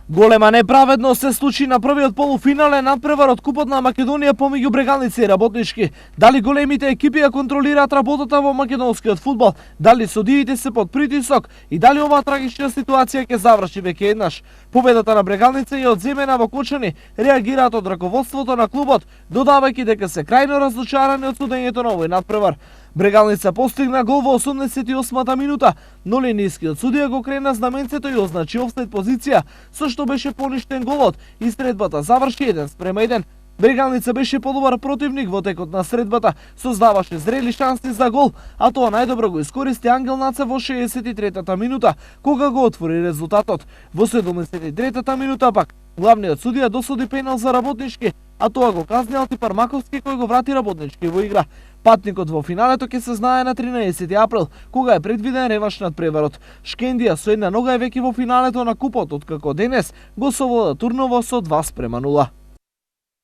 Голема неправедност се случи на првиот полуфинален надпревар од Купот на Македонија помеѓу Брегалници и Работнички. Дали големите екипи ја контролираат работата во македонскиот фудбал, дали судиите се под притисок и дали оваа трагична ситуација ќе заврши веќе еднаш. Победата на Брегалница е одземена во Кочани, реагираат од раководството на клубот, додавајќи дека се крајно разочарани од судењето на овој надпревар. Брегалница постигна гол во 88-та минута, но линискиот судија го крена знаменцето и означи офсайд позиција, со што беше поништен голот и средбата заврши 1:1. Брегалница беше подобар противник во текот на средбата, создаваше зрели шанси за гол, а тоа најдобро го искористи Ангел Наца во 63-та минута, кога го отвори резултатот. Во 73-та минута пак главниот судија досуди пенал за Работнички, а тоа го казни Алтипар Маковски кој го врати Работнички во игра. Патникот во финалето ќе се знае на 13 април, кога е предвиден реванш над преварот. Шкендија со една нога е веќе во финалето на Купот, откако денес го совлада турново со 2:0.